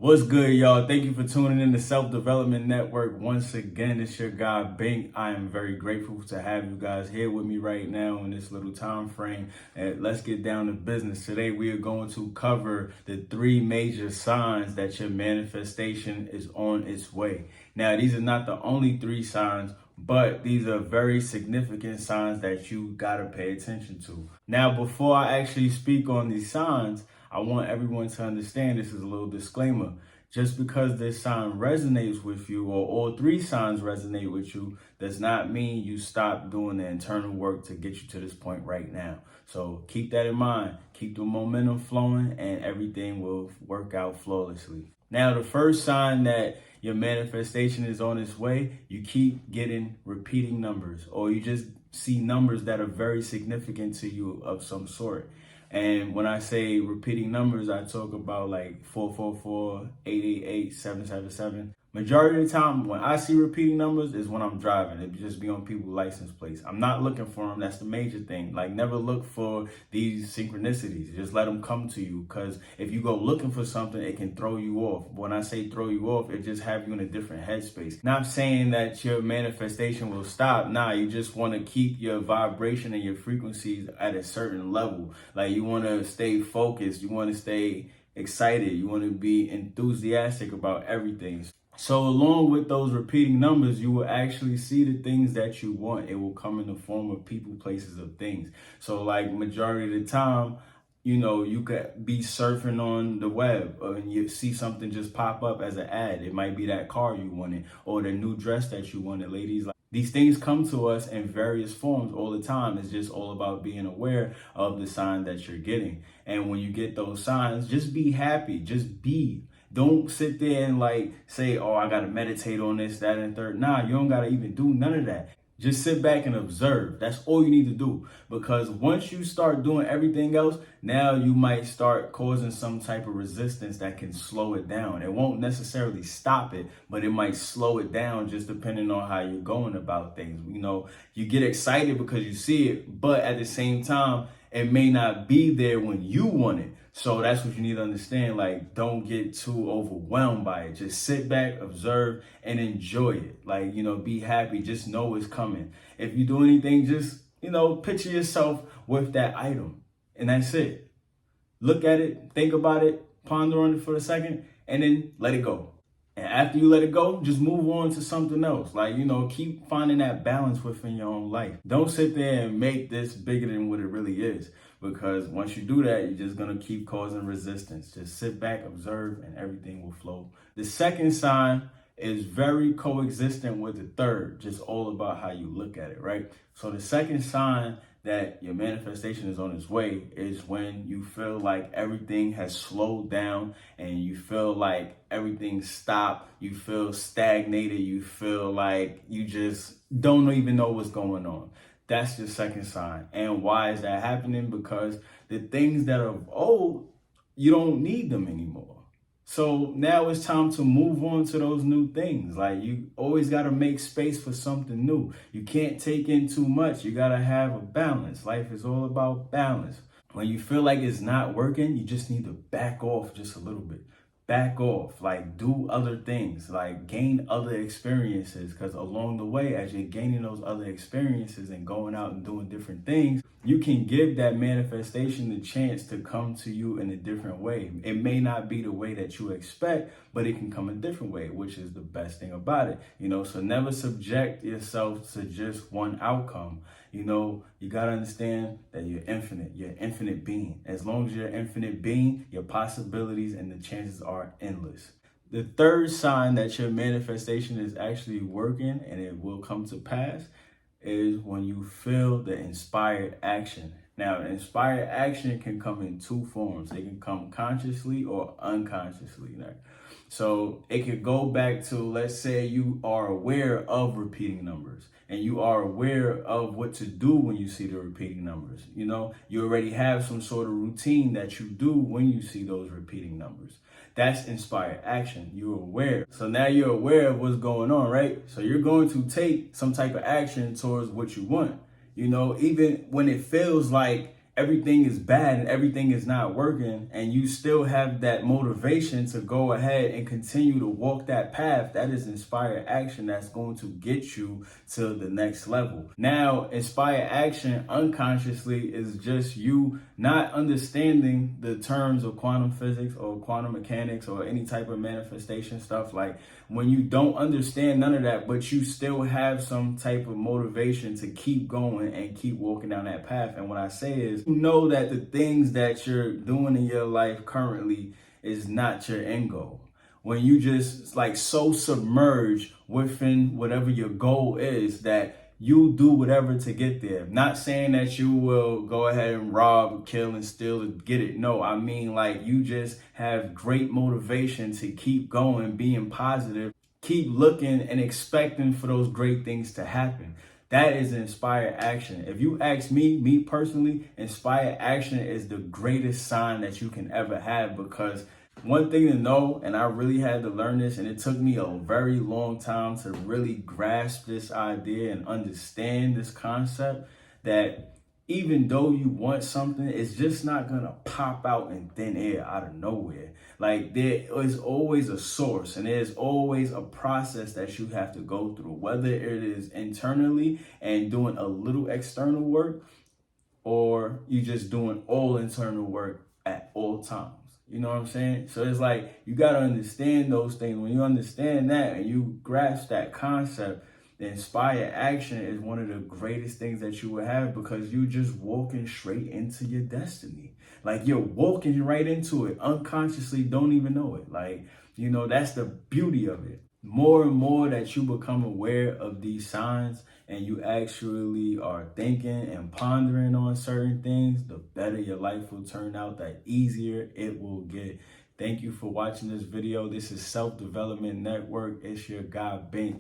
What's good, y'all? Thank you for tuning in to Self-Development Network. Once again, it's your guy, Bink. I am very grateful to have you guys here with me right now in this little time frame. And let's get down to business. Today, we are going to cover the 3 major signs that your manifestation is on its way. Now, these are not the only 3 signs, but these are very significant signs that you gotta pay attention to. Now, before I actually speak on these signs, I want everyone to understand this is a little disclaimer. Just because this sign resonates with you or all 3 signs resonate with you does not mean you stop doing the internal work to get you to this point right now. So keep that in mind. Keep the momentum flowing and everything will work out flawlessly. Now, the first sign that your manifestation is on its way, you keep getting repeating numbers, or you just see numbers that are very significant to you of some sort. And when I say repeating numbers, I talk about like 444, 888, 777. Majority of the time, when I see repeating numbers is when I'm driving. It just be on people's license plates. I'm not looking for them. That's the major thing. Like, never look for these synchronicities. Just let them come to you. Because if you go looking for something, it can throw you off. When I say throw you off, it just have you in a different headspace. Not saying that your manifestation will stop. Nah, you just want to keep your vibration and your frequencies at a certain level. Like, you want to stay focused. You want to stay excited. You want to be enthusiastic about everything. So along with those repeating numbers, you will actually see the things that you want. It will come in the form of people, places, of things. So like majority of the time, you could be surfing on the web and you see something just pop up as an ad. It might be that car you wanted or the new dress that you wanted, ladies. Like, these things come to us in various forms all the time. It's just all about being aware of the sign that you're getting. And when you get those signs, just be happy. Just be. Don't sit there and like say, oh, I got to meditate on this, that, and third. Nah, you don't got to even do none of that. Just sit back and observe. That's all you need to do. Because once you start doing everything else, now you might start causing some type of resistance that can slow it down. It won't necessarily stop it, but it might slow it down just depending on how you're going about things. You get excited because you see it, but at the same time, it may not be there when you want it. So that's what you need to understand. Like, don't get too overwhelmed by it. Just sit back, observe, and enjoy it. Like, be happy. Just know it's coming. If you do anything, just, picture yourself with that item. And that's it. Look at it, think about it, ponder on it for a second, and then let it go. And after you let it go, just move on to something else. Like, keep finding that balance within your own life. Don't sit there and make this bigger than what it really is. Because once you do that, you're just going to keep causing resistance. Just sit back, observe, and everything will flow. The second sign is very coexistent with the third, just all about how you look at it, right? So the second sign that your manifestation is on its way is when you feel like everything has slowed down and you feel like everything stopped, you feel stagnated, you feel like you just don't even know what's going on. That's your second sign. And why is that happening? Because the things that are old, you don't need them anymore. So now it's time to move on to those new things. Like, you always got to make space for something new. You can't take in too much. You got to have a balance. Life is all about balance. When you feel like it's not working, you just need to back off just a little bit. Back off, like do other things, like gain other experiences, because along the way, as you're gaining those other experiences and going out and doing different things, you can give that manifestation the chance to come to you in a different way. It may not be the way that you expect, but it can come a different way, which is the best thing about it. So never subject yourself to just one outcome. You got to understand that you're an infinite being. As long as you're an infinite being, your possibilities and the chances are endless. The third sign that your manifestation is actually working and it will come to pass is when you feel the inspired action. Now, inspired action can come in 2 forms. It can come consciously or unconsciously. Right? So it could go back to, let's say you are aware of repeating numbers and you are aware of what to do when you see the repeating numbers. You already have some sort of routine that you do when you see those repeating numbers. That's inspired action. You're aware. So now you're aware of what's going on, right? So you're going to take some type of action towards what you want. Even when it feels like everything is bad and everything is not working, and you still have that motivation to go ahead and continue to walk that path, that is inspired action that's going to get you to the next level. Now, inspired action unconsciously is just you not understanding the terms of quantum physics or quantum mechanics or any type of manifestation stuff. Like when you don't understand none of that, but you still have some type of motivation to keep going and keep walking down that path. And what I say is, you know that the things that you're doing in your life currently is not your end goal. When you just like so submerged within whatever your goal is that you do whatever to get there. Not saying that you will go ahead and rob, kill, and steal to get it. No, I mean like you just have great motivation to keep going, being positive, keep looking and expecting for those great things to happen. That is inspired action. If you ask me personally, inspired action is the greatest sign that you can ever have, because one thing to know, and I really had to learn this, and it took me a very long time to really grasp this idea and understand this concept, that even though you want something, it's just not gonna pop out in thin air out of nowhere. Like there is always a source and there's always a process that you have to go through, whether it is internally and doing a little external work, or you just doing all internal work at all times. You know what I'm saying? So it's like, you got to understand those things. When you understand that and you grasp that concept, the inspired action is one of the greatest things that you will have, because you just walking straight into your destiny. Like you're walking right into it unconsciously, don't even know it. Like, you know, that's the beauty of it. More and more that you become aware of these signs and you actually are thinking and pondering on certain things, the better your life will turn out, the easier it will get. Thank you for watching this video. This is Self Development Network. It's your guy, Bink.